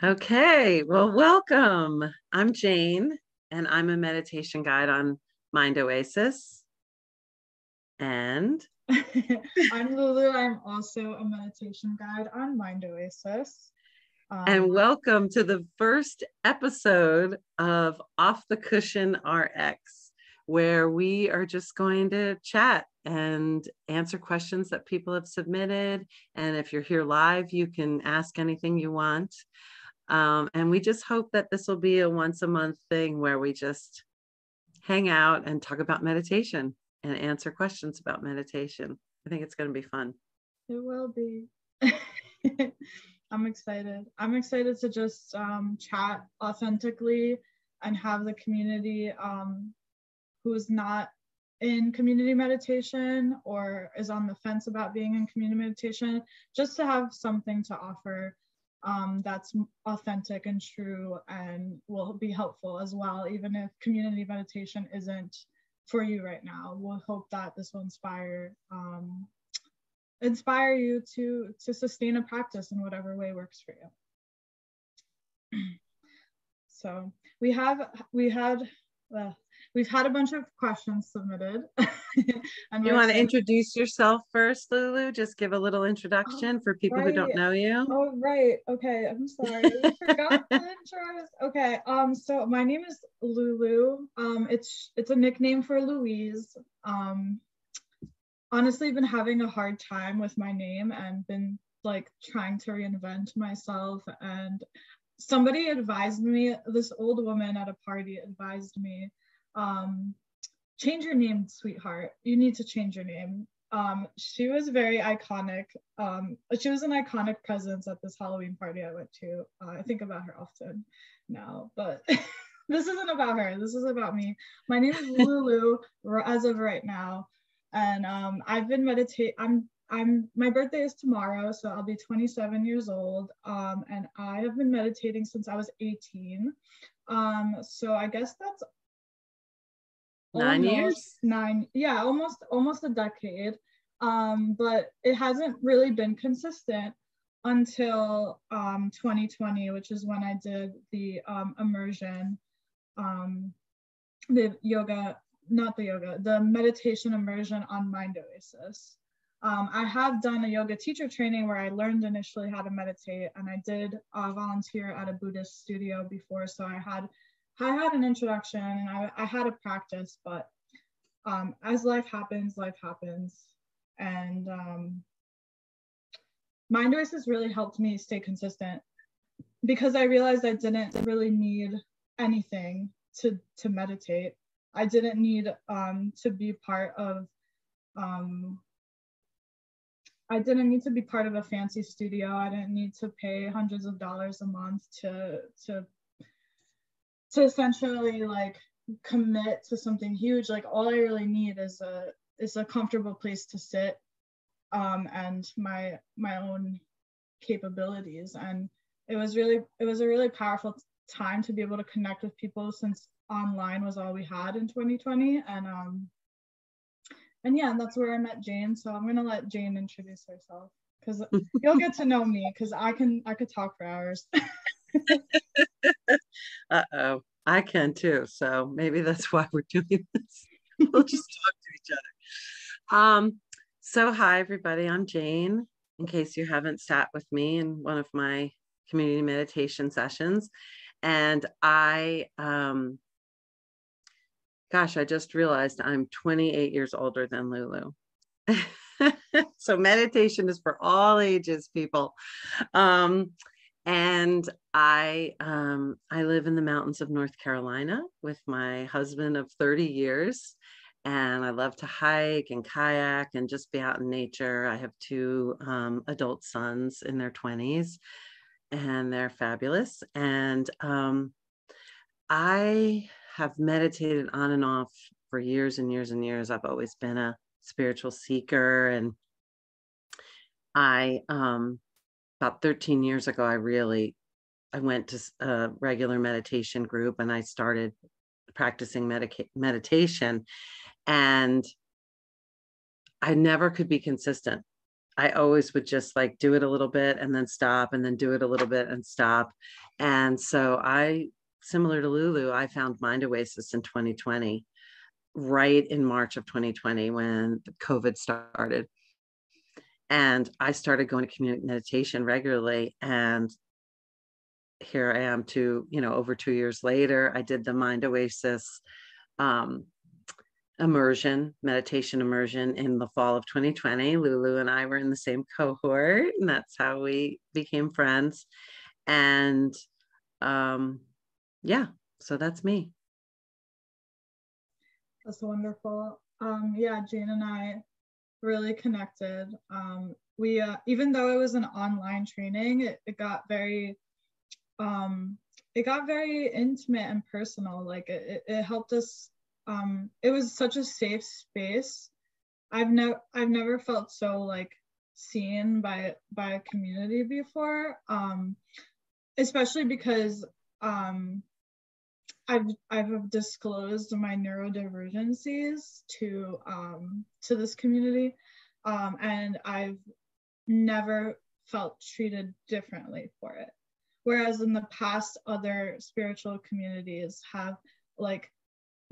Okay, well, welcome. I'm Jane, and I'm a meditation guide on Mind Oasis. And I'm Lulu. I'm also a meditation guide on Mind Oasis. Welcome to the first episode of Off the Cushion RX, where we are just going to chat and answer questions that people have submitted. And if you're here live, you can ask anything you want. And we just hope that this will be a once a month thing where we just hang out and talk about meditation and answer questions about meditation. I think it's going to be fun. It will be. I'm excited. I'm excited to just chat authentically and have the community who's not in community meditation or is on the fence about being in community meditation, just to have something to offer that's authentic and true and will be helpful as well, even if community meditation isn't for you right now. We'll hope that this will inspire you to sustain a practice in whatever way works for you. So we've had a bunch of questions submitted. You want to introduce yourself first, Lulu? Just give a little introduction for people who don't know you. Oh, right. Okay. I'm sorry. I forgot the intros. Okay. So my name is Lulu. It's a nickname for Louise. Honestly, been having a hard time with my name and been like trying to reinvent myself. And somebody advised me, this old woman at a party advised me, change your name, sweetheart. You need to change your name. She was very iconic. She was an iconic presence at this Halloween party I went to. I think about her often now, but this isn't about her. This is about me. My name is Lulu as of right now. And I've been meditating. My birthday is tomorrow, so I'll be 27 years old. And I have been meditating since I was 18. So I guess that's 9 years? Almost a decade. But it hasn't really been consistent until 2020, which is when I did the immersion, the meditation immersion on Mind Oasis. I have done a yoga teacher training where I learned initially how to meditate, and I did volunteer at a Buddhist studio before, so I had an introduction and I had a practice, but as life happens. And Mind Oasis really helped me stay consistent because I realized I didn't really need anything to meditate. I didn't need to be part of a fancy studio. I didn't need to pay hundreds of dollars a month to essentially like commit to something huge. Like all I really need is a comfortable place to sit and my own capabilities. And it was a really powerful time to be able to connect with people, since online was all we had in 2020. And yeah, and that's where I met Jane. So I'm gonna let Jane introduce herself, because you'll get to know me, because I could talk for hours. Uh-oh, I can too. So maybe that's why we're doing this. We'll just talk to each other. So hi, everybody. I'm Jane, in case you haven't sat with me in one of my community meditation sessions. And I just realized I'm 28 years older than Lulu. So meditation is for all ages, people. And I live in the mountains of North Carolina with my husband of 30 years. And I love to hike and kayak and just be out in nature. I have two adult sons in their 20s, and they're fabulous. And I have meditated on and off for years and years and years. I've always been a spiritual seeker. And about 13 years ago, I went to a regular meditation group and I started practicing meditation, and I never could be consistent. I always would just like do it a little bit and then stop and then do it a little bit and stop. And so similar to Lulu, I found Mind Oasis in 2020, right in March of 2020 when COVID started. And I started going to community meditation regularly. And here I am over 2 years later. I did the Mind Oasis um, meditation immersion in the fall of 2020. Lulu and I were in the same cohort, and that's how we became friends. And yeah, so that's me. That's wonderful. Yeah, Jane and I really connected. We even though it was an online training, it got very intimate and personal. Like it helped us. It was such a safe space. I've never felt so like seen by a community before. Especially because I've disclosed my neurodivergencies to this community, and I've never felt treated differently for it. Whereas in the past, other spiritual communities have like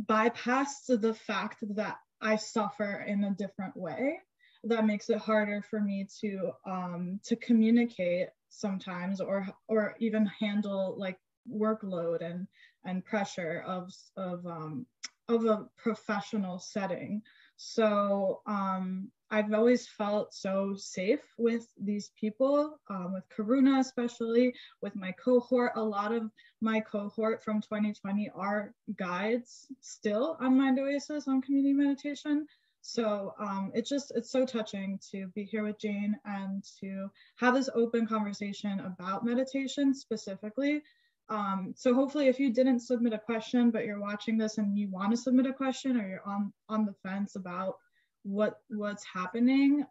bypassed the fact that I suffer in a different way. That makes it harder for me to communicate sometimes, or even handle like workload and pressure of a professional setting. So I've always felt so safe with these people, with Karuna especially, with my cohort. A lot of my cohort from 2020 are guides still on Mind Oasis, on community meditation. So it's so touching to be here with Jane and to have this open conversation about meditation specifically. So hopefully if you didn't submit a question, but you're watching this and you want to submit a question, or you're on the fence about what's happening,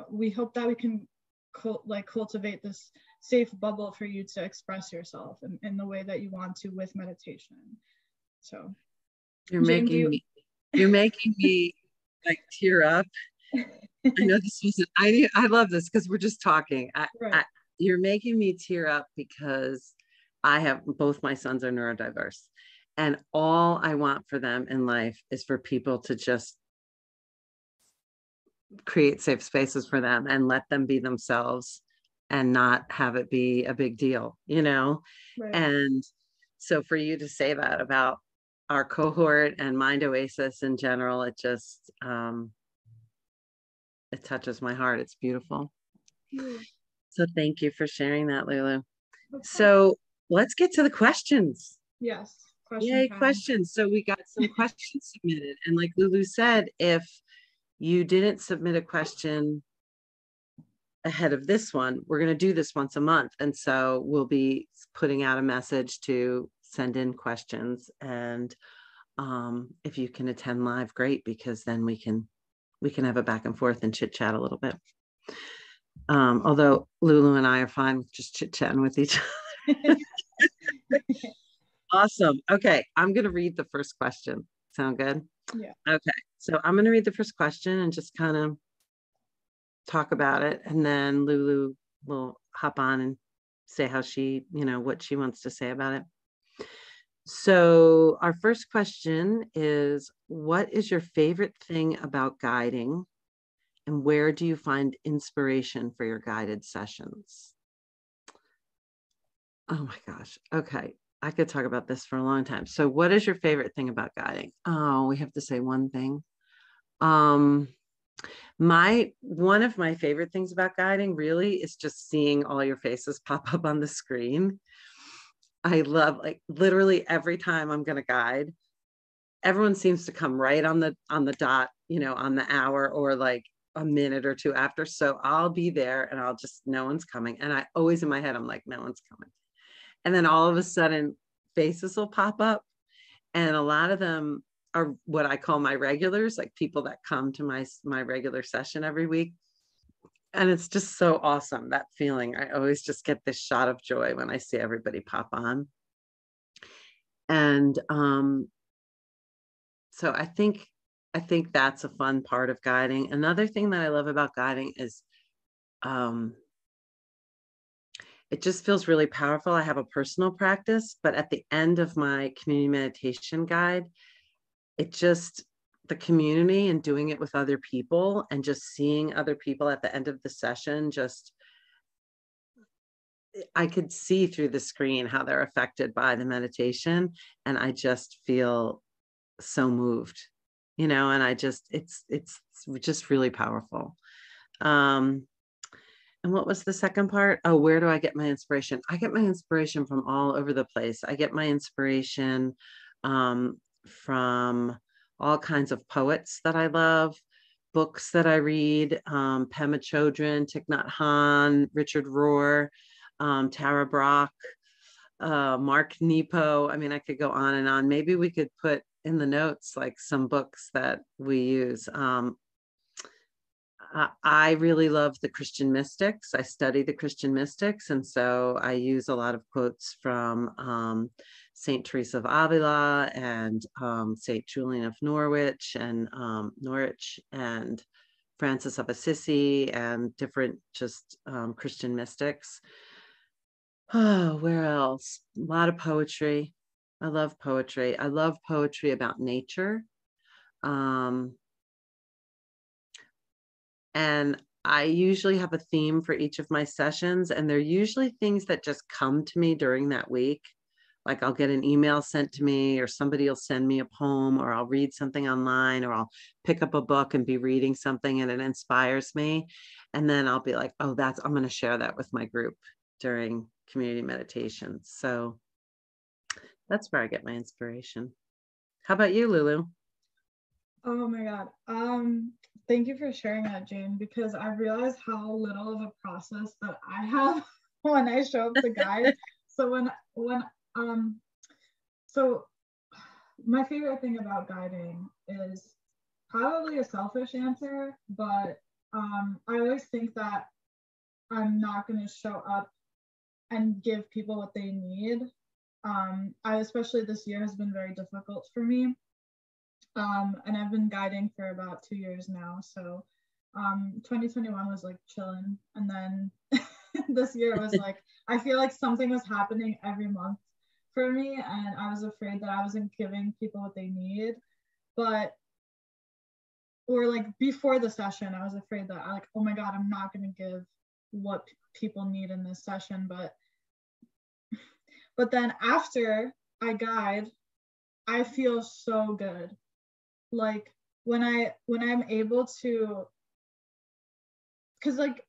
we hope that we can cultivate this safe bubble for you to express yourself in the way that you want to with meditation. So you're making me like tear up. I know this wasn't, I love this because we're just talking. You're making me tear up because I have both my sons are neurodiverse, and all I want for them in life is for people to just create safe spaces for them and let them be themselves and not have it be a big deal, Right. And so for you to say that about our cohort and Mind Oasis in general, it just, it touches my heart. It's beautiful. So thank you for sharing that, Lulu. So let's get to the questions. Yes. Yay, questions. So we got some questions submitted. And like Lulu said, if you didn't submit a question ahead of this one, we're going to do this once a month. And so we'll be putting out a message to send in questions. And if you can attend live, great, because then we can have a back and forth and chit chat a little bit. Although Lulu and I are fine with just chit chatting with each other. Awesome. Okay. I'm going to read the first question. Sound good? Yeah. Okay. So I'm going to read the first question and just kind of talk about it. And then Lulu will hop on and say how she, what she wants to say about it. So our first question is, what is your favorite thing about guiding? And where do you find inspiration for your guided sessions? Oh my gosh. Okay. I could talk about this for a long time. So what is your favorite thing about guiding? Oh, we have to say one thing. One of my favorite things about guiding really is just seeing all your faces pop up on the screen. I love, like, literally every time I'm going to guide, everyone seems to come right on the dot, on the hour or like a minute or two after. So I'll be there and I'll just, no one's coming. And I always in my head, I'm like, no one's coming. And then all of a sudden faces will pop up. And a lot of them are what I call my regulars, like people that come to my regular session every week. And it's just so awesome, that feeling. I always just get this shot of joy when I see everybody pop on. And so I think that's a fun part of guiding. Another thing that I love about guiding is it just feels really powerful. I have a personal practice, but at the end of my community meditation guide, the community and doing it with other people and just seeing other people at the end of the session, I could see through the screen how they're affected by the meditation. And I just feel so moved, and it's just really powerful. And what was the second part? Oh, where do I get my inspiration? I get my inspiration from all over the place. I get my inspiration from all kinds of poets that I love, books that I read, Pema Chodron, Thich Nhat Hanh, Richard Rohr, Tara Brach, Mark Nepo. I mean, I could go on and on. Maybe we could put in the notes like some books that we use. I really love the Christian mystics. I study the Christian mystics. And so I use a lot of quotes from St. Teresa of Avila and St. Julian of Norwich and Francis of Assisi and different just Christian mystics. Oh, where else? A lot of poetry. I love poetry. I love poetry about nature. And I usually have a theme for each of my sessions, and they're usually things that just come to me during that week. Like I'll get an email sent to me, or somebody will send me a poem, or I'll read something online, or I'll pick up a book and be reading something and it inspires me. And then I'll be like, oh, I'm going to share that with my group during community meditation. So that's where I get my inspiration. How about you, Lulu? Oh my God. Thank you for sharing that, Jane, because I realized how little of a process that I have when I show up to guide. So so my favorite thing about guiding is probably a selfish answer, but I always think that I'm not going to show up and give people what they need. Especially this year has been very difficult for me. And I've been guiding for about 2 years now. So 2021 was like chilling. And then this year it was like, I feel like something was happening every month for me. And I was afraid that I wasn't giving people what they need. Or like before the session, I was afraid that oh my God, I'm not going to give what people need in this session. But then after I guide, I feel so good. Like when I'm able to, because like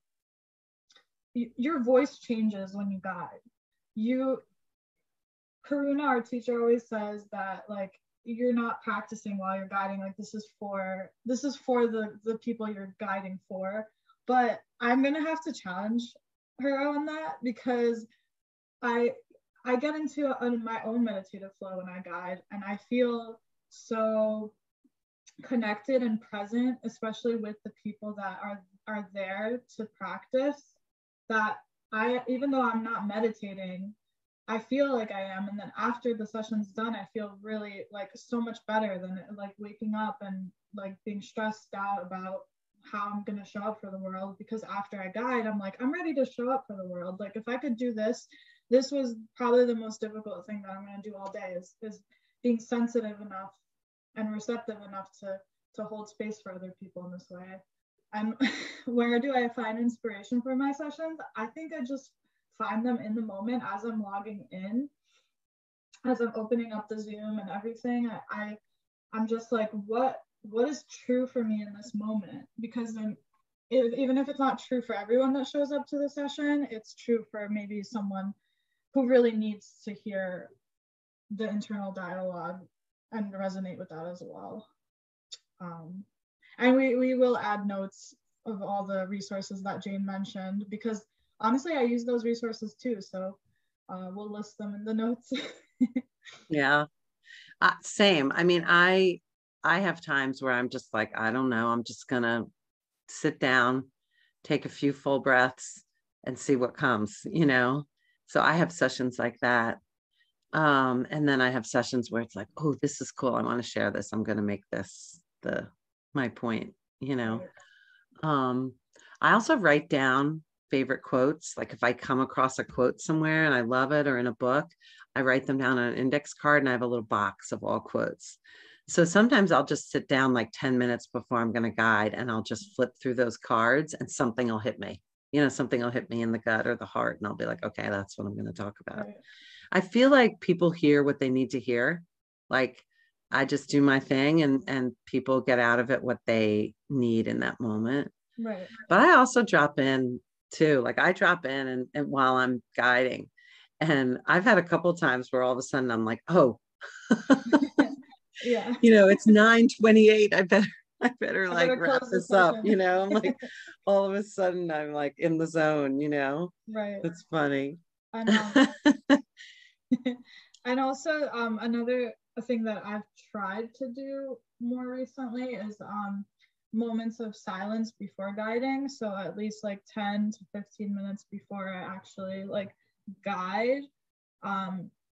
your voice changes when you guide. Karuna, our teacher, always says that like you're not practicing while you're guiding. Like this is for the people you're guiding for. But I'm gonna have to challenge her on that, because I get into my own meditative flow when I guide, and I feel so connected and present, especially with the people that are there to practice, that even though I'm not meditating, I feel like I am. And then after the session's done, I feel really like so much better than like waking up and like being stressed out about how I'm going to show up for the world. Because after I guide, I'm like, I'm ready to show up for the world. Like if I could do this was probably the most difficult thing that I'm going to do all day is being sensitive enough and receptive enough to hold space for other people in this way. And where do I find inspiration for my sessions? I think I just find them in the moment as I'm logging in, as I'm opening up the Zoom and everything. I'm just like, what is true for me in this moment? Because then even if it's not true for everyone that shows up to the session, it's true for maybe someone who really needs to hear the internal dialogue and resonate with that as well. And we will add notes of all the resources that Jane mentioned, because honestly, I use those resources too. So we'll list them in the notes. Yeah, same. I mean, I have times where I'm just like, I don't know, I'm just going to sit down, take a few full breaths and see what comes, So I have sessions like that. And then I have sessions where it's like, oh, this is cool. I want to share this. I'm going to make this my point, I also write down favorite quotes. Like if I come across a quote somewhere and I love it, or in a book, I write them down on an index card, and I have a little box of all quotes. So sometimes I'll just sit down like 10 minutes before I'm going to guide, and I'll just flip through those cards, and something will hit me. Something will hit me in the gut or the heart, and I'll be like, okay, that's what I'm going to talk about. Right. I feel like people hear what they need to hear. Like I just do my thing, and people get out of it what they need in that moment. Right. But I also drop in too. Like I drop in and while I'm guiding. And I've had a couple of times where all of a sudden I'm like, oh, Yeah. it's 9:28. I better I like better wrap close the this up. session. I'm like, all of a sudden I'm like in the zone. Right. It's funny. And and also another thing that I've tried to do more recently is moments of silence before guiding. So at least like 10 to 15 minutes before I actually like guide.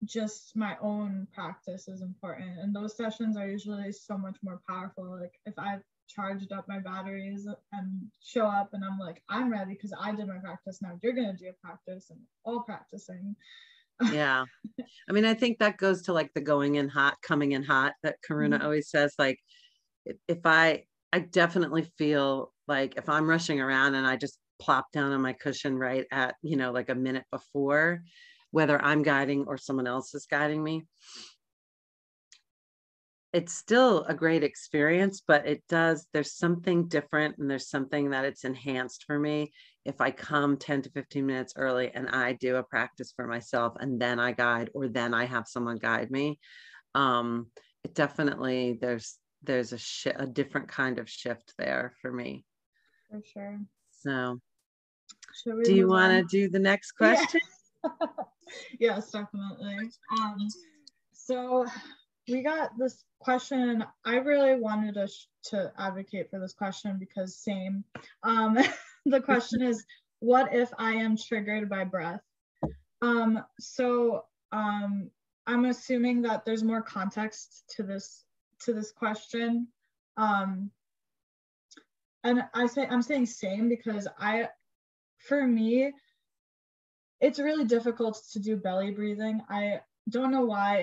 Just my own practice is important, and those sessions are usually so much more powerful. Like if I've charged up my batteries and show up and I'm like, I'm ready because I did my practice, now you're gonna do your practice, and all practicing. Yeah. I mean, I think that goes to like the going in hot, coming in hot that Karuna always says. Like if I definitely feel like if I'm rushing around and I just plop down on my cushion right at, like a minute before, whether I'm guiding or someone else is guiding me, it's still a great experience, but there's something different, and there's something that it's enhanced for me if I come 10 to 15 minutes early and I do a practice for myself and then I guide, or then I have someone guide me. It definitely, there's a different kind of shift there for me. For sure. So Should we do you move want to on? do the next Yeah. question? Yes, definitely. So we got this question, and I really wanted to advocate for this question because same. The question is, what if I am triggered by breath? So I'm assuming that there's more context to this question. And I'm saying same because for me, it's really difficult to do belly breathing. I don't know why.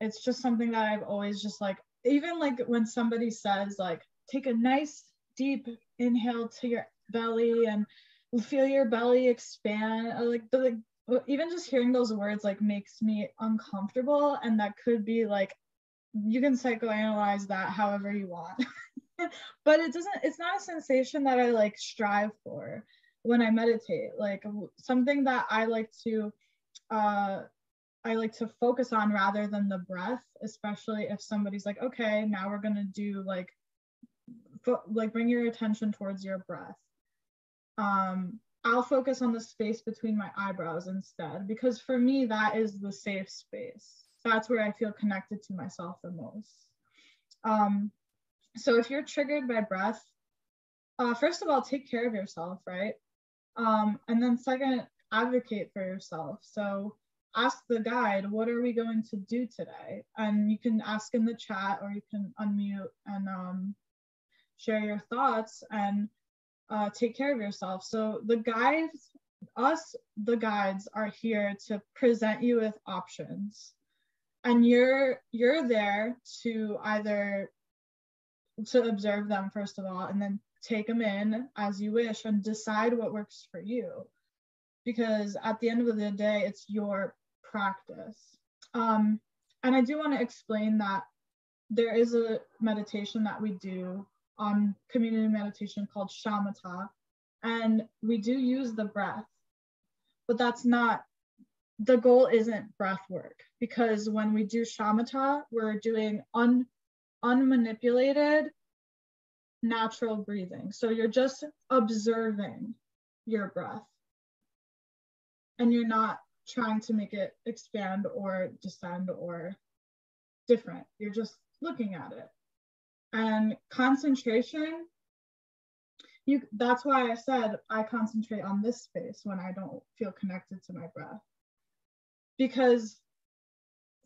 It's just something that I've always just like, even like when somebody says like, take a nice deep inhale to your belly and feel your belly expand, even just hearing those words like makes me uncomfortable. And that could be like, you can psychoanalyze that however you want. But it's not a sensation that I like strive for when I meditate. Like something that I like to focus on rather than the breath, especially if somebody's like, okay, now we're gonna do like bring your attention towards your breath. I'll focus on the space between my eyebrows instead, because for me that is the safe space. That's where I feel connected to myself the most. So if you're triggered by breath, first of all, take care of yourself, right? And then second, advocate for yourself. So ask the guide, what are we going to do today? And you can ask in the chat, or you can unmute and share your thoughts and take care of yourself. So the guides are here to present you with options. And you're there to either to observe them first of all, and then take them in as you wish and decide what works for you, because at the end of the day it's your practice. And I do want to explain that there is a meditation that we do on community meditation called shamatha, and we do use the breath, but that's not the goal. Isn't breath work, because when we do shamatha we're doing unmanipulated natural breathing. So you're just observing your breath and you're not trying to make it expand or descend or different. You're just looking at it. And concentration, that's why I said I concentrate on this space when I don't feel connected to my breath. Because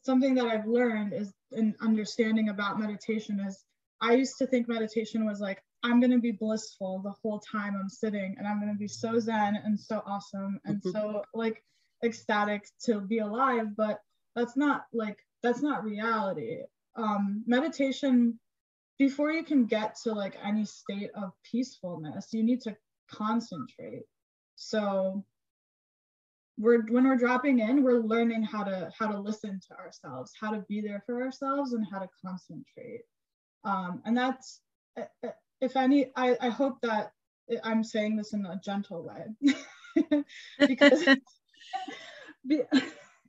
something that I've learned is an understanding about meditation is, I used to think meditation was like I'm going to be blissful the whole time I'm sitting, and I'm going to be so zen and so awesome and so like ecstatic to be alive. But that's not reality. Meditation, before you can get to like any state of peacefulness, you need to concentrate. So when we're dropping in, we're learning how to listen to ourselves, how to be there for ourselves, and how to concentrate. And that's, if any, I hope that I'm saying this in a gentle way. Because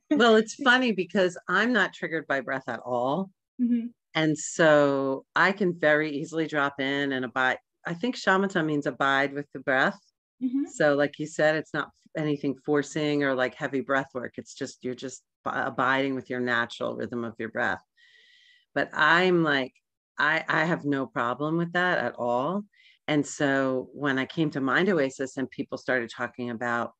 well, it's funny because I'm not triggered by breath at all. Mm-hmm. And so I can very easily drop in and abide. I think shamatha means abide with the breath. Mm-hmm. So like you said, it's not anything forcing or like heavy breath work. It's just, you're just abiding with your natural rhythm of your breath. But I'm like, I have no problem with that at all. And so when I came to Mind Oasis and people started talking about,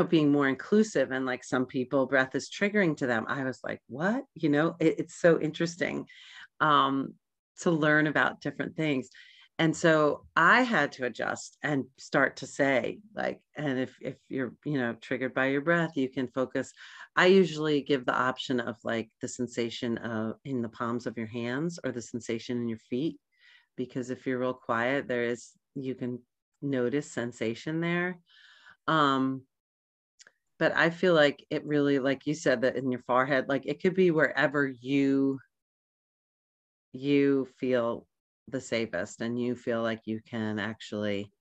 being more inclusive, and like some people breath is triggering to them, I was like, what? It's so interesting to learn about different things. And so I had to adjust and start to say, like, and if you're, triggered by your breath, you can focus. I usually give the option of like the sensation of in the palms of your hands or the sensation in your feet, because if you're real quiet, you can notice sensation there. But I feel like it really, like you said, that in your forehead, like it could be wherever you feel the safest and you feel like you can actually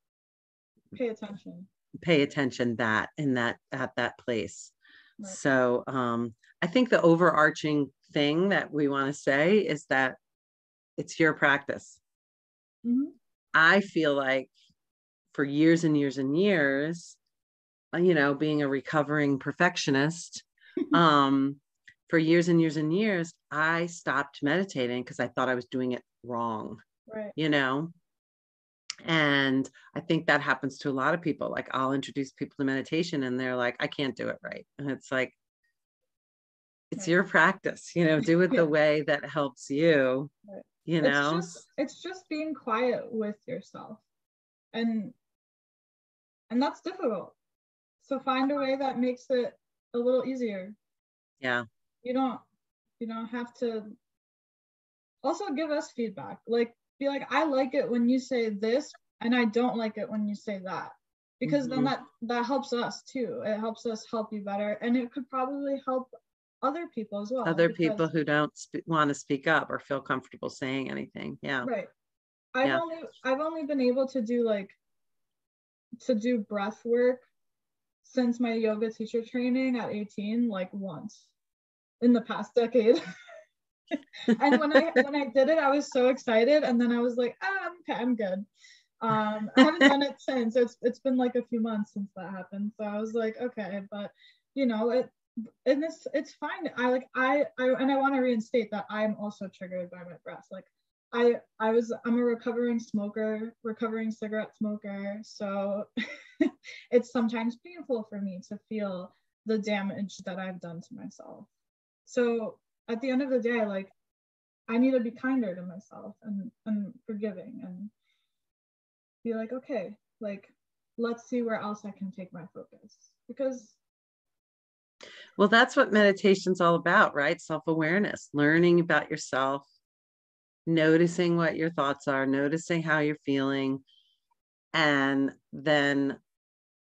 pay attention at that place. Right. So I think the overarching thing that we want to say is that it's your practice. Mm-hmm. I feel like for years and years and years, being a recovering perfectionist, for years and years and years, I stopped meditating because I thought I was doing it wrong. Right. And I think that happens to a lot of people. Like I'll introduce people to meditation and they're like, I can't do it right. And it's like, it's your practice, do it the way that helps you, Right. It's just being quiet with yourself. And that's difficult. So find a way that makes it a little easier. Yeah. You don't have to. Also give us feedback. Like, be like, I like it when you say this, and I don't like it when you say that. Because then that helps us too. It helps us help you better. And it could probably help other people as well. Other people who don't want to speak up or feel comfortable saying anything. Yeah. Right. I've only been able to do breath work since my yoga teacher training at 18, like once in the past decade. And when I did it, I was so excited, and then I was like, okay, I'm good. I haven't done it since. It's been like a few months since that happened. So I was like, okay, but it's fine. And I want to reinstate that I'm also triggered by my breath. Like I'm a recovering cigarette smoker. So it's sometimes painful for me to feel the damage that I've done to myself. So at the end of the day, like, I need to be kinder to myself and forgiving and be like, okay, like, let's see where else I can take my focus. Because well, that's what meditation's all about, right? Self-awareness, learning about yourself, noticing what your thoughts are, noticing how you're feeling, and then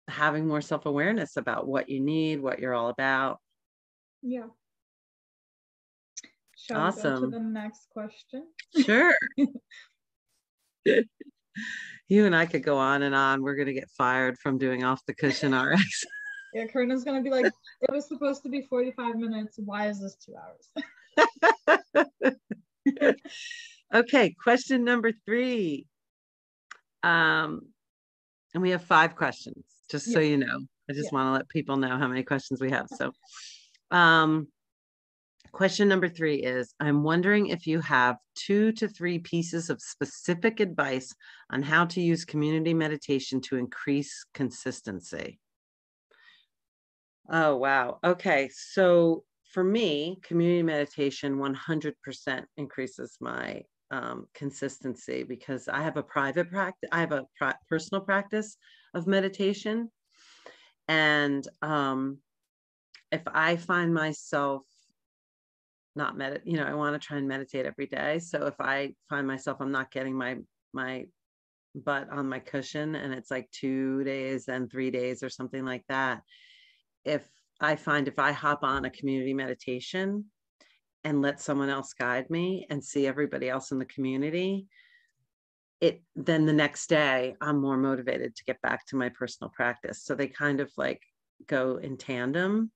having more self-awareness about what you need, what you're all about. Yeah. Shall awesome. we go to the next question? Sure. You and I could go on and on. We're going to get fired from doing Off the Cushion RX. Yeah, Karina's going to be like, it was supposed to be 45 minutes. Why is this 2 hours? Okay, question number 3. And we have 5 questions, just so you know. I just want to let people know how many questions we have. So question number 3 is, I'm wondering if you have 2 to 3 pieces of specific advice on how to use community meditation to increase consistency. Oh, wow. Okay. So for me, community meditation 100% increases my consistency, because I have a private practice. I have a personal practice of meditation. And if I find myself not I want to try and meditate every day. So if I find myself, I'm not getting my butt on my cushion, and it's like 2 days and 3 days or something like that. If I hop on a community meditation and let someone else guide me and see everybody else in the community, then the next day I'm more motivated to get back to my personal practice. So they kind of like go in tandem.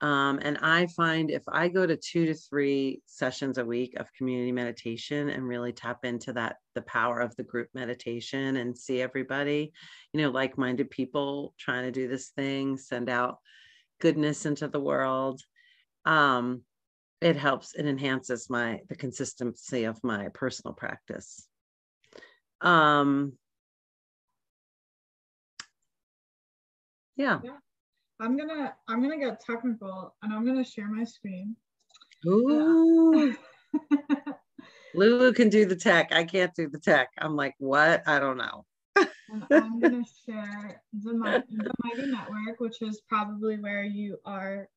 And I find if I go to 2 to 3 sessions a week of community meditation and really tap into the power of the group meditation and see everybody, like-minded people trying to do this thing, send out goodness into the world. It helps. It enhances the consistency of my personal practice. Yeah. I'm gonna get technical, and I'm gonna share my screen. Ooh. Lulu can do the tech. I can't do the tech. I'm like, what? I don't know. And I'm gonna share the Mighty Network, which is probably where you are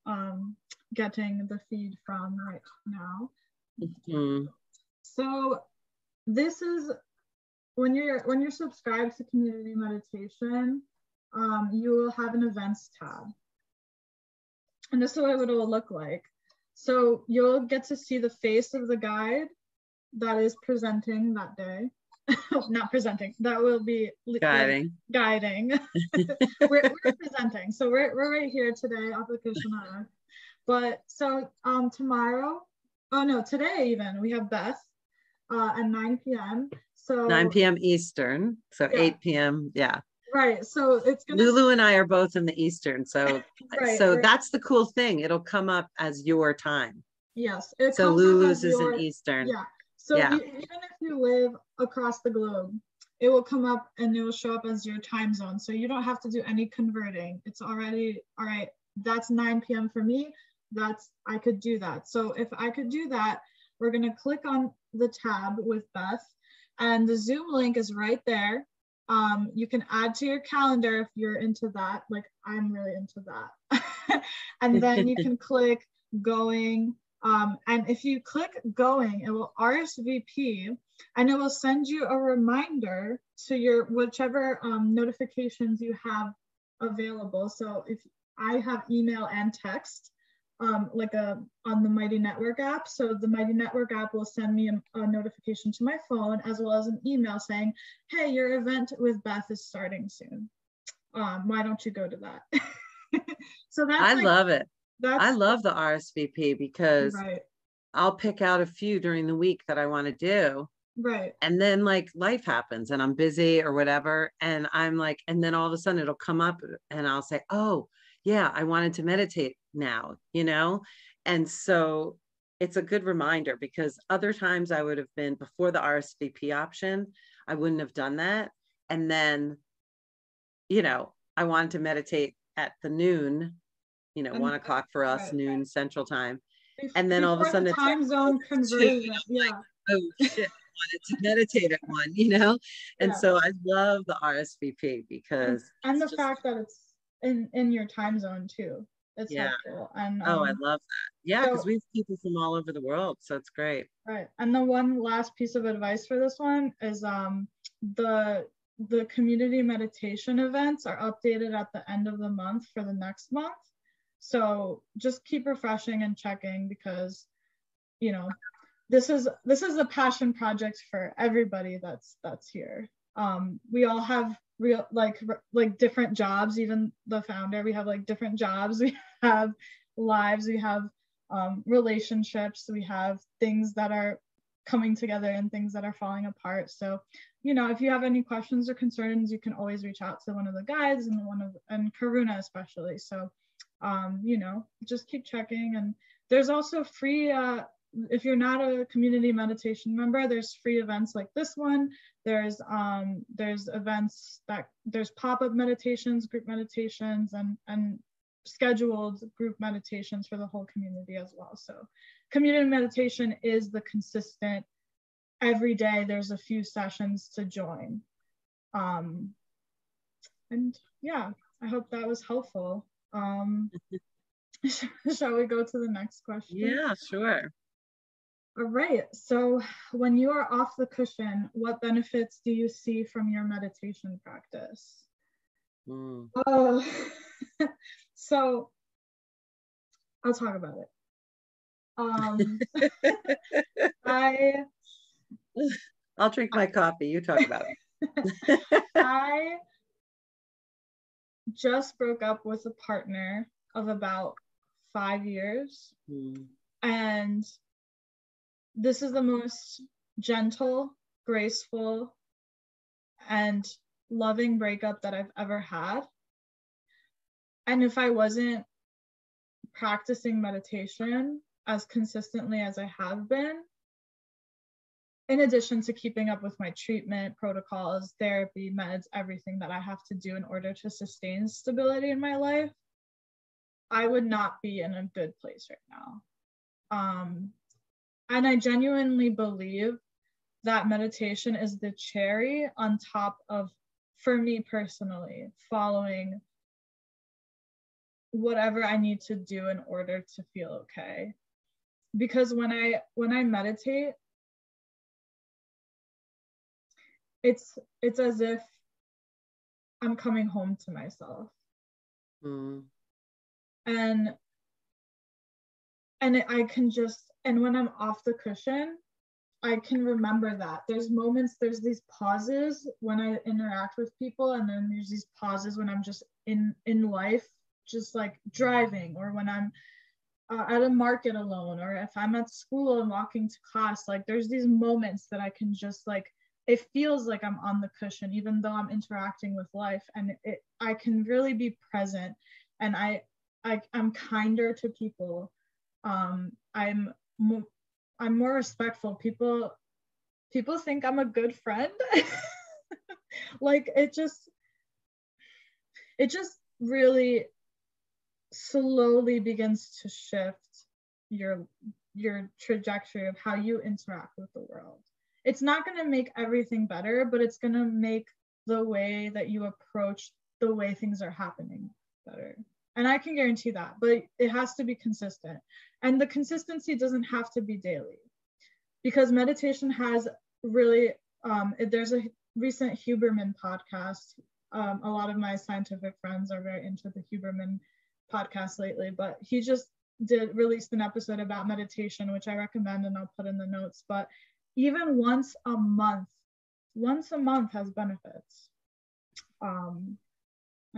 getting the feed from right now. Mm-hmm. So this is when you're subscribed to community meditation. You will have an events tab. And this is what it will look like. So you'll get to see the face of the guide that is presenting that day. Not presenting, that will be guiding. we're presenting. So we're right here today, off the Kushana. But so today even, we have Beth at 9 p.m. So 9 p.m. Eastern. So yeah. 8 p.m. Yeah. Right. So it's Lulu and I are both in the Eastern. So right. That's the cool thing. It'll come up as your time. Yes. So Lulu's is in Eastern. Yeah. So even if you live across the globe, it will come up and it will show up as your time zone. So you don't have to do any converting. It's already, all right, that's 9 p.m. for me. I could do that. So if I could do that, we're going to click on the tab with Beth, and the Zoom link is right there. You can add to your calendar if you're into that. Like, I'm really into that. And then you can click going. And if you click going, it will RSVP, and it will send you a reminder to your whichever notifications you have available. So if I have email and text, on the Mighty Network app. So the Mighty Network app will send me a notification to my phone, as well as an email saying, hey, your event with Beth is starting soon. Why don't you go to that? So that's I love it. I love the RSVP, because I'll pick out a few during the week that I want to do. Right. And then like life happens and I'm busy or whatever. And I'm like, and then all of a sudden it'll come up and I'll say, oh yeah, I wanted to meditate now, And so it's a good reminder, because other times I would have been, before the RSVP option, I wouldn't have done that. And then, I wanted to meditate at the noon, 1 o'clock for us, noon Central Time. And then all of a sudden the time zone conversion. Yeah. Like, oh shit, I wanted to meditate at 1, And so I love the RSVP, because and the fact that it's in your time zone too. It's helpful. And I love that. Yeah, because we have people from all over the world, so it's great. Right. And the one last piece of advice for this one is the community meditation events are updated at the end of the month for the next month. So just keep refreshing and checking, because this is a passion project for everybody that's here. We all have real like different jobs. Even the founder, we have like different jobs. We have lives. We have relationships. We have things that are coming together and things that are falling apart. So if you have any questions or concerns, you can always reach out to one of the guides and Karuna especially. So just keep checking. And there's also free, if you're not a community meditation member, there's free events like this one. There's events there's pop-up meditations, group meditations, and scheduled group meditations for the whole community as well. So community meditation is the consistent every day there's a few sessions to join. And yeah, I hope that was helpful. Shall we go to the next question? Yeah, sure. All right. So when you are off the cushion, what benefits do you see from your meditation practice? So I'll talk about it. I'll drink my coffee. You talk about it. I just broke up with a partner of about 5 years. And this is the most gentle, graceful, and loving breakup that I've ever had. And if I wasn't practicing meditation as consistently as I have been, in addition to keeping up with my treatment protocols, therapy, meds, everything that I have to do in order to sustain stability in my life, I would not be in a good place right now. And I genuinely believe that meditation is the cherry on top of, for me personally, following whatever I need to do in order to feel okay. Because when I meditate, it's as if I'm coming home to myself. And I can just, and when I'm off the cushion, I can remember that. There's moments, there's these pauses when I interact with people, and then there's these pauses when I'm just in life, just like driving, or when I'm at a market alone, or if I'm at school and walking to class. Like there's these moments that I can just like, it feels like I'm on the cushion, even though I'm interacting with life, and I can really be present, and I'm kinder to people. I'm more respectful. People think I'm a good friend. Like it just really slowly begins to shift your trajectory of how you interact with the world. It's not going to make everything better, but it's going to make the way that you approach the way things are happening better. And I can guarantee that, but it has to be consistent. And the consistency doesn't have to be daily, because meditation has really, there's a recent Huberman podcast. A lot of my scientific friends are very into the Huberman podcast lately, but he just released an episode about meditation, which I recommend, and I'll put in the notes. But even once a month has benefits. And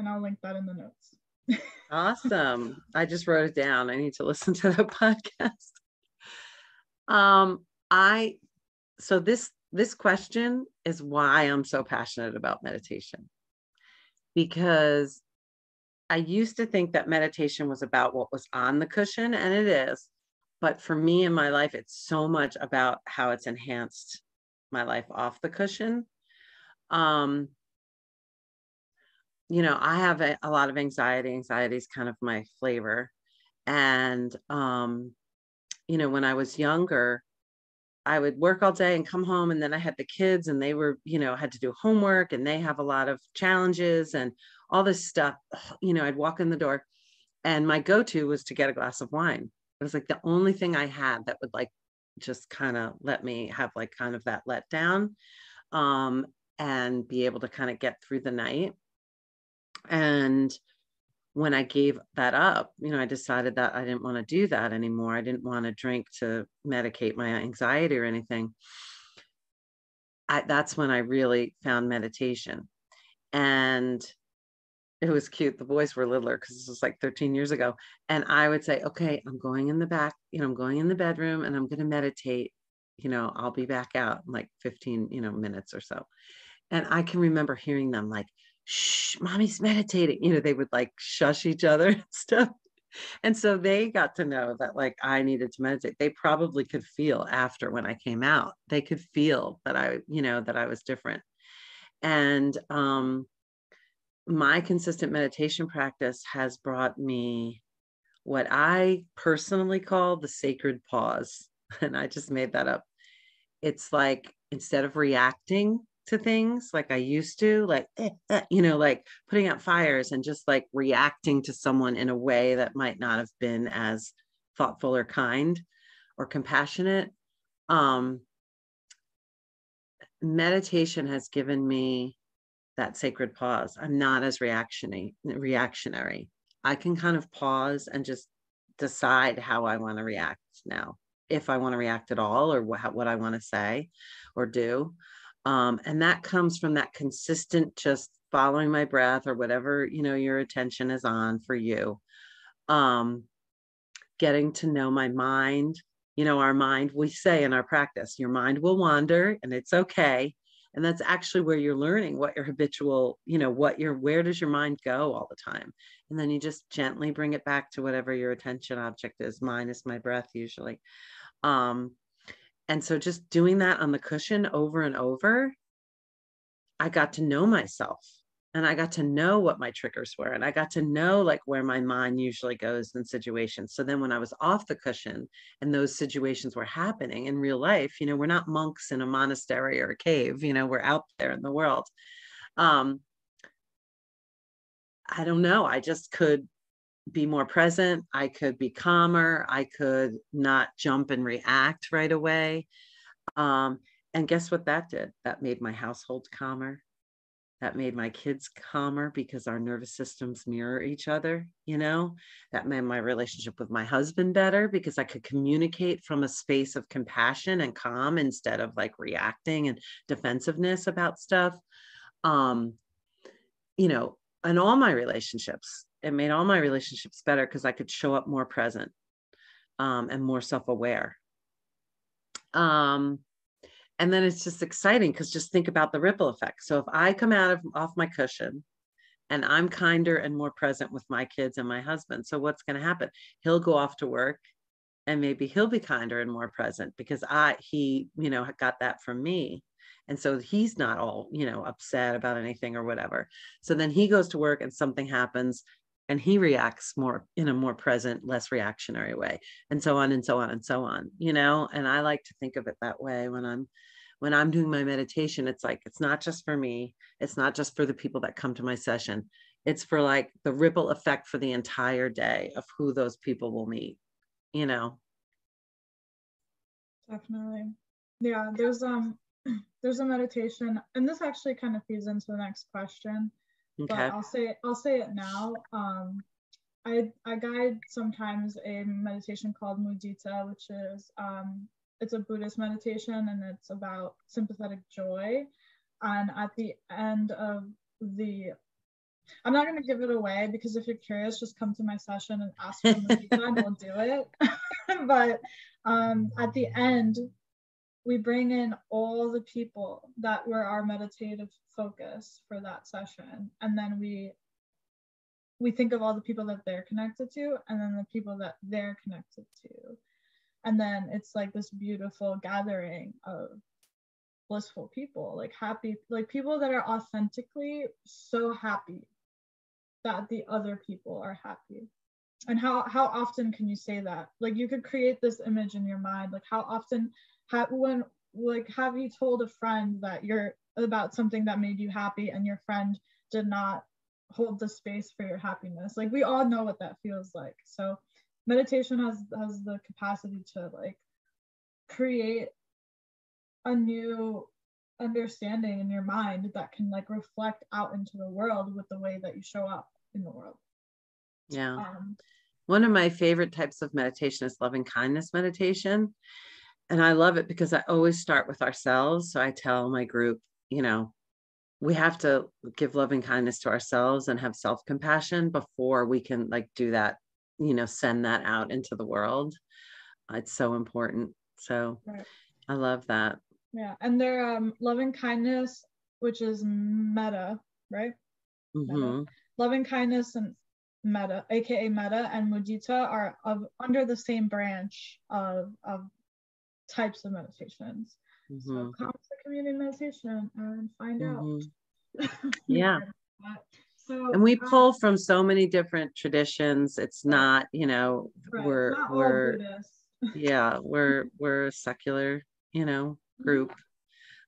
I'll link that in the notes. Awesome. I just wrote it down. I need to listen to the podcast. So this question is why I'm so passionate about meditation, because I used to think that meditation was about what was on the cushion, and it is. But for me in my life, it's so much about how it's enhanced my life off the cushion. I have a lot of anxiety. Anxiety is kind of my flavor. And, when I was younger, I would work all day and come home, and then I had the kids, and they were, had to do homework, and they have a lot of challenges and all this stuff. I'd walk in the door, and my go-to was to get a glass of wine. It was like the only thing I had that would like just kind of let me have like kind of that letdown, and be able to kind of get through the night. And when I gave that up, I decided that I didn't want to do that anymore. I didn't want to drink to medicate my anxiety or anything. That's when I really found meditation. And it was cute. The boys were littler because this was like 13 years ago. And I would say, okay, I'm going in the back, I'm going in the bedroom, and I'm going to meditate. I'll be back out in like 15, minutes or so. And I can remember hearing them like, shh, mommy's meditating. They would like shush each other and stuff. And so they got to know that like I needed to meditate. They probably could feel after when I came out, they could feel that that I was different. And my consistent meditation practice has brought me what I personally call the sacred pause. And I just made that up. It's like instead of reacting to things like I used to, like, like putting out fires and just like reacting to someone in a way that might not have been as thoughtful or kind or compassionate. Meditation has given me that sacred pause. I'm not as reactionary. I can kind of pause and just decide how I want to react now, if I want to react at all, or what I want to say or do. And that comes from that consistent, just following my breath or whatever, your attention is on for you. Getting to know my mind. Our mind, we say in our practice, your mind will wander and it's okay. And that's actually where you're learning what your habitual, where does your mind go all the time? And then you just gently bring it back to whatever your attention object is. Mine is my breath usually. And so just doing that on the cushion over and over, I got to know myself. And I got to know what my triggers were. And I got to know like where my mind usually goes in situations. So then when I was off the cushion and those situations were happening in real life, we're not monks in a monastery or a cave, we're out there in the world. I don't know. I just could be more present. I could be calmer. I could not jump and react right away. And guess what that did? That made my household calmer. That made my kids calmer because our nervous systems mirror each other, That made my relationship with my husband better because I could communicate from a space of compassion and calm instead of like reacting and defensiveness about stuff. And all my relationships, it made all my relationships better because I could show up more present and more self-aware. And then it's just exciting because just think about the ripple effect. So if I come off my cushion and I'm kinder and more present with my kids and my husband, so what's going to happen? He'll go off to work and maybe he'll be kinder and more present because he got that from me. And so he's not all, upset about anything or whatever. So then he goes to work and something happens and he reacts more in a more present, less reactionary way, and so on and so on and so on, and I like to think of it that way when I'm doing my meditation. It's like, it's not just for me. It's not just for the people that come to my session. It's for like the ripple effect for the entire day of who those people will meet, Definitely. Yeah, there's a meditation, and this actually kind of feeds into the next question. Okay. But I'll say it now. I guide sometimes a meditation called mudita, which is it's a Buddhist meditation, and it's about sympathetic joy. And at the end of I'm not going to give it away because if you're curious, just come to my session and ask for mudita and we'll do it. But at the end, we bring in all the people that were our meditative focus for that session. And then we think of all the people that they're connected to, and then the people that they're connected to. And then it's like this beautiful gathering of blissful people, like happy, like people that are authentically so happy that the other people are happy. And how often can you say that? Like you could create this image in your mind. Like how often have you told a friend that you're about something that made you happy and your friend did not hold the space for your happiness? Like we all know what that feels like. So meditation has the capacity to like create a new understanding in your mind that can like reflect out into the world with the way that you show up in the world. Yeah. One of my favorite types of meditation is loving kindness meditation. And I love it because I always start with ourselves. So I tell my group, we have to give loving kindness to ourselves and have self-compassion before we can like do that, send that out into the world. It's so important. So right. I love that. Yeah. And they're loving kindness, which is metta, right? Mm-hmm. Metta. Loving kindness and metta, aka metta, and mudita are under the same branch of types of meditations. Mm-hmm. So come to community meditation and find out. Yeah. So and we pull from so many different traditions. It's not, right. we're all Buddhist. Yeah, we're a secular, group.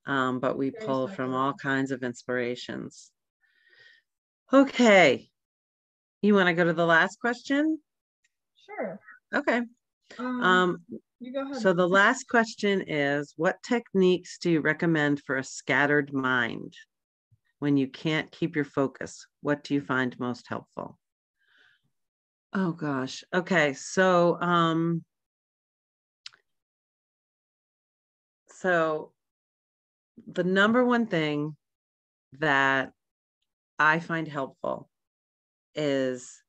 but we Very pull from secular. all kinds of inspirations. Okay. You want to go to the last question? Sure. Okay. You go ahead. So the last question is, what techniques do you recommend for a scattered mind? When you can't keep your focus, what do you find most helpful? Oh gosh. Okay. So the number one thing that I find helpful is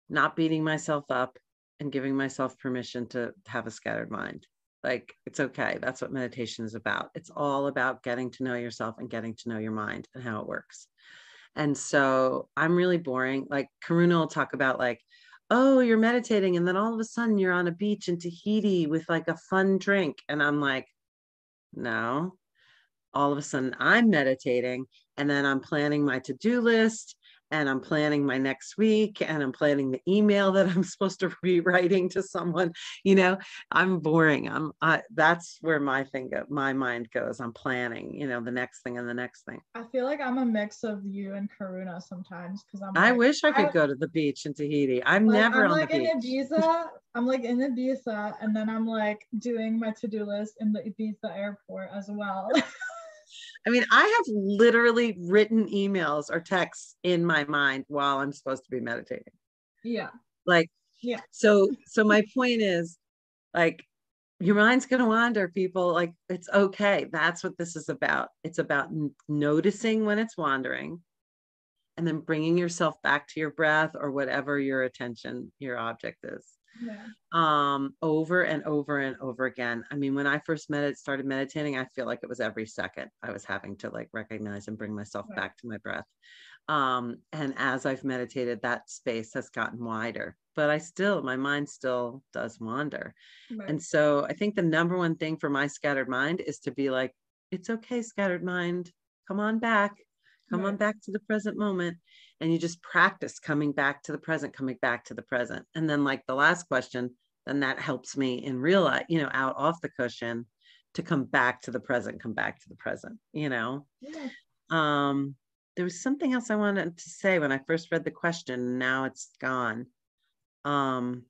not beating myself up and giving myself permission to have a scattered mind. Like, it's okay. That's what meditation is about. It's all about getting to know yourself and getting to know your mind and how it works. And so I'm really boring. Like, Karuna will talk about, like, oh, you're meditating, and then all of a sudden you're on a beach in Tahiti with like a fun drink. And I'm like, no. All of a sudden I'm meditating, and then I'm planning my to-do list, and I'm planning my next week, and I'm planning the email that I'm supposed to be writing to someone. I'm boring. That's where my mind goes. I'm planning, the next thing and the next thing. I feel like I'm a mix of you and Karuna sometimes, because I wish I could go to the beach in Tahiti. I'm never on the beach. I'm like in Ibiza, and then I'm like doing my to-do list in the Ibiza airport as well. I mean, I have literally written emails or texts in my mind while I'm supposed to be meditating. Yeah. Like, yeah. So my point is, like, your mind's going to wander, people. Like, it's okay. That's what this is about. It's about noticing when it's wandering, and then bringing yourself back to your breath or whatever your object is. Yeah. Over and over and over again. I mean, when I first started meditating, I feel like it was every second I was having to like recognize and bring myself back to my breath. And as I've meditated, that space has gotten wider, but my mind still does wander. Right. And so I think the number one thing for my scattered mind is to be like, it's okay, scattered mind, come on back. Come on back to the present moment. And you just practice coming back to the present, coming back to the present. And then, like the last question, then that helps me in real life, out off the cushion, to come back to the present, Yeah. There was something else I wanted to say when I first read the question, and now it's gone. But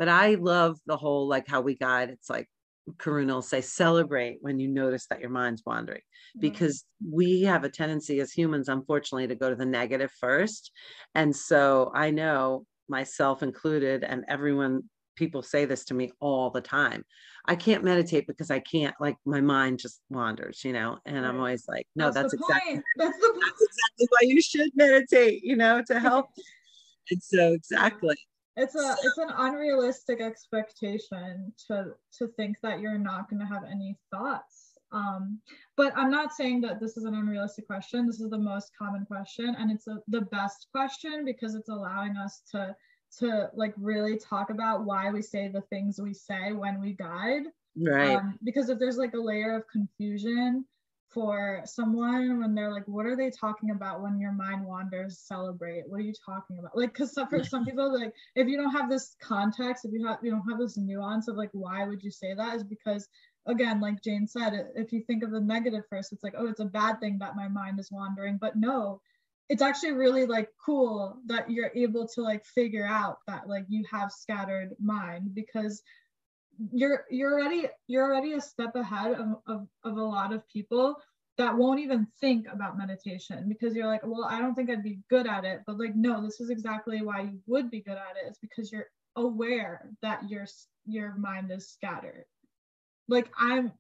I love the whole, like, how we guide. It's like Karuna will say, celebrate when you notice that your mind's wandering, because we have a tendency as humans, unfortunately, to go to the negative first. And so I know, myself included, and people say this to me all the time. I can't meditate because I can't, like, my mind just wanders, and I'm always like, no, that's exactly why you should meditate, to help. And so exactly. It's an unrealistic expectation to think that you're not going to have any thoughts. But I'm not saying that this is an unrealistic question. This is the most common question, and it's the best question, because it's allowing us to like really talk about why we say the things we say when we guide. Right. Because if there's like a layer of confusion for someone when they're like, what are they talking about when your mind wanders? Celebrate. What are you talking about? Like, because for some people, like, if you don't have this context, if you don't have this nuance of like, why would you say that, is because, again, like Jane said, if you think of the negative first, it's like, oh, it's a bad thing that my mind is wandering. But no, it's actually really like cool that you're able to like figure out that like you have scattered mind, because you're already a step ahead of a lot of people that won't even think about meditation, because you're like, well, I don't think I'd be good at it. But like, no, this is exactly why you would be good at it. It's because you're aware that your mind is scattered. Like, I'm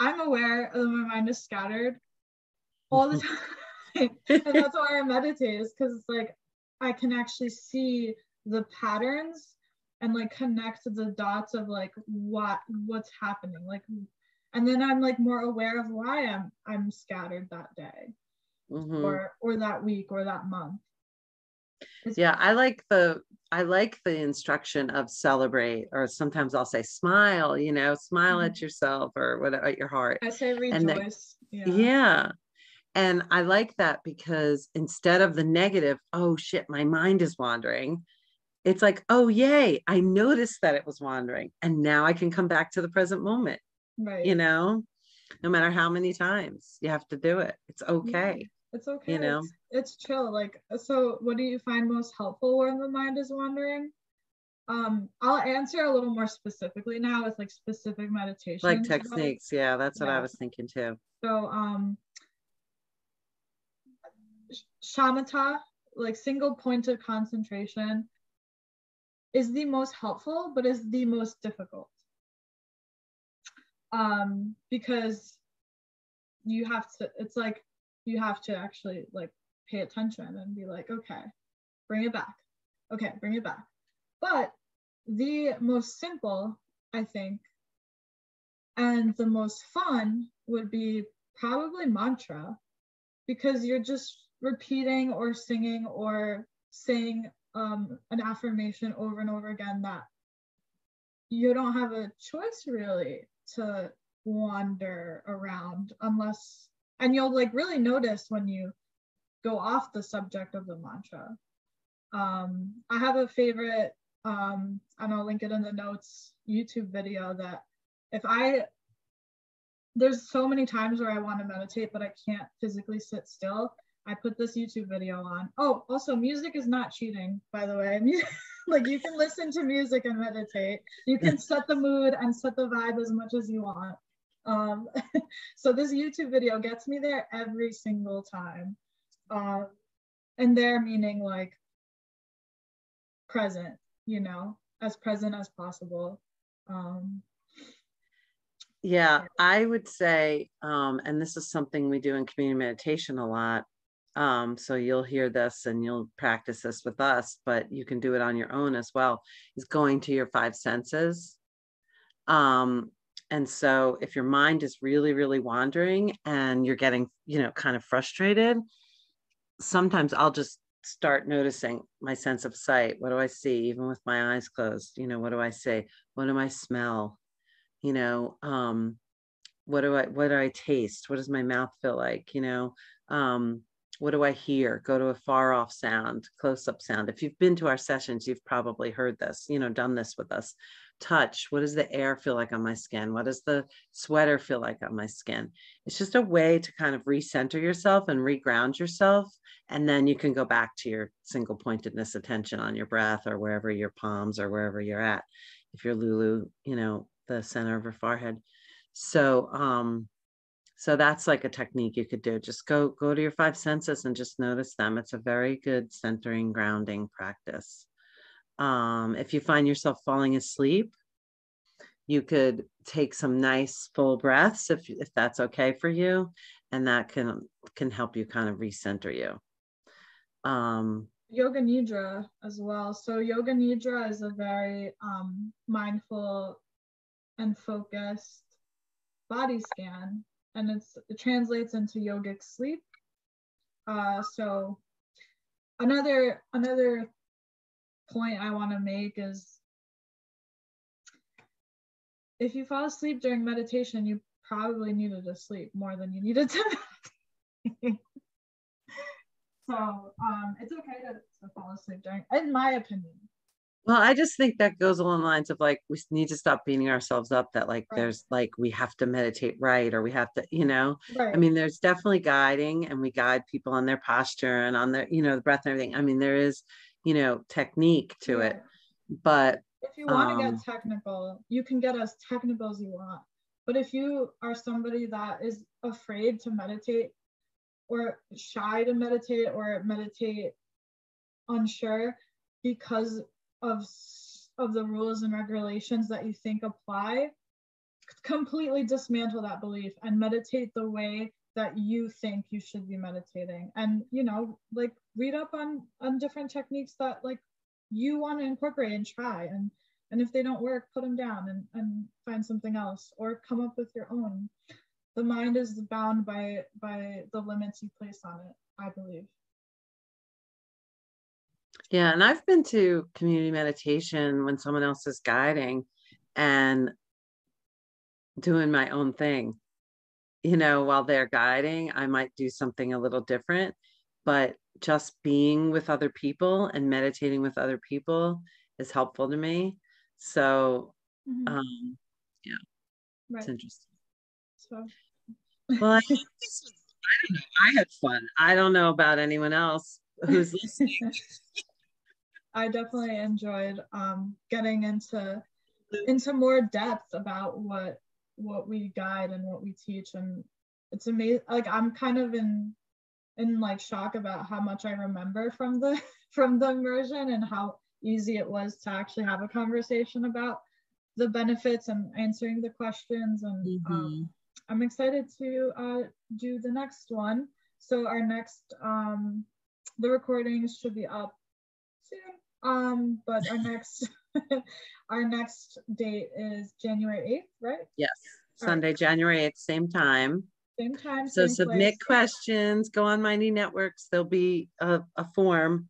aware that my mind is scattered all the time. And that's why I meditate, is because it's like I can actually see the patterns and like connect the dots of like what's happening, like, and then I'm like more aware of why I'm scattered that day, or that week or that month. I like the instruction of celebrate, or sometimes I'll say smile, smile at yourself, or whatever, at your heart. I say rejoice. Yeah. And I like that, because instead of the negative, oh shit, my mind is wandering, it's like, oh, yay, I noticed that it was wandering, and now I can come back to the present moment. Right. you know, no matter how many times you have to do it. It's Yeah, okay, it's okay. you know. It's chill. Like, so what do you find most helpful when the mind is wandering? I'll answer a little more specifically now with like specific Like meditations, but techniques. Yeah, that's what I yeah. was thinking too. So shamatha, like single pointed concentration, is the most helpful, but is the most difficult. Because you have to, it's like you have to actually like pay attention and be like, okay, bring it back. Okay, bring it back. But the most simple, I think, and the most fun would be probably mantra, because you're just repeating or singing or saying an affirmation over and over again that you don't have a choice really to wander around unless, and you'll like really notice when you go off the subject of the mantra. I have a favorite, and I'll link it in the notes, YouTube video that if I, there's so many times where I want to meditate, but I can't physically sit still. I put this YouTube video on. Oh, also, music is not cheating, by the way. Like, you can listen to music and meditate. You can set the mood and set the vibe as much as you want. Um, so this YouTube video gets me there every single time. And there meaning like present, you know, as present as possible. Yeah, I would say, and this is something we do in community meditation a lot. So you'll hear this and you'll practice this with us, but you can do it on your own as well, is going to your five senses. And so if your mind is really, really wandering and you're getting, you know, kind of frustrated, sometimes I'll just start noticing my sense of sight. What do I see? Even with my eyes closed, you know, what do I say? What do I smell? You know, what do I taste? What does my mouth feel like? You know, what do I hear? Go to a far off sound, close up sound. If you've been to our sessions, you've probably heard this, you know, done this with us. Touch. What does the air feel like on my skin? What does the sweater feel like on my skin? It's just a way to kind of recenter yourself and reground yourself. And then you can go back to your single pointedness attention on your breath or wherever your palms or wherever you're at. If you're Lulu, you know, the center of her forehead. So that's like a technique you could do. Just go to your five senses and just notice them. It's a very good centering, grounding practice. If you find yourself falling asleep, you could take some nice full breaths if that's okay for you, and that can help you kind of recenter you. Yoga Nidra as well. So Yoga Nidra is a very mindful and focused body scan, and it translates into yogic sleep. So another point I want to make is if you fall asleep during meditation, you probably needed to sleep more than you needed to meditate. So it's okay to fall asleep during, in my opinion. Well, I just think that goes along the lines of like, we need to stop beating ourselves up that like, Right. there's like, we have to meditate right, or we have to, you know, I Right. mean, there's definitely guiding and we guide people on their posture and on their, you know, the breath and everything. I mean, there is, you know, technique to it, Yeah. but, If you want to get technical, you can get as technical as you want. But if you are somebody that is afraid to meditate or shy to meditate or meditate unsure because of the rules and regulations that you think apply, completely dismantle that belief and meditate the way that you think you should be meditating. And you know, like read up on different techniques that like you want to incorporate and try, and if they don't work, put them down and find something else or come up with your own. The mind is bound by the limits you place on it, I believe. yeah. And I've been to community meditation when someone else is guiding and doing my own thing, you know, while they're guiding, I might do something a little different, but just being with other people and meditating with other people is helpful to me. So, Mm-hmm. um, yeah. It's Right. interesting. So Well, I don't know. I had fun. I don't know about anyone else who's listening. I definitely enjoyed getting into more depth about what we guide and what we teach, and it's amazing. Like I'm kind of in like shock about how much I remember from the from the immersion and how easy it was to actually have a conversation about the benefits and answering the questions. And Mm-hmm. I'm excited to do the next one. So our next the recordings should be up soon. But our next our next date is January 8th, right? Yes, All right. Sunday, January 8th, same time. Same time, So same submit place. questions, go on Mighty Networks. There'll be a form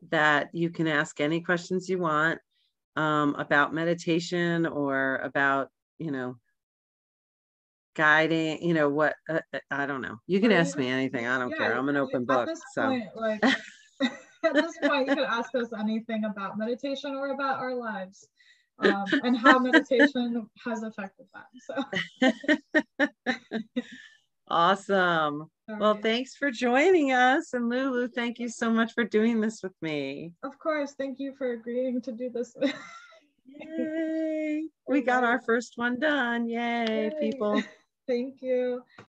that you can ask any questions you want about meditation or about, guiding, what, I don't know. You can Or ask even, me anything. I don't care. yeah, I'm an open at book. this So point, like at this point, you could ask us anything about meditation or about our lives, and how meditation has affected them. So awesome. all Well, right. thanks for joining us. And Lulu, thank you so much for doing this with me. Of course, thank you for agreeing to do this. Yay. We got our first one done. Yay, Yay. people. Thank you.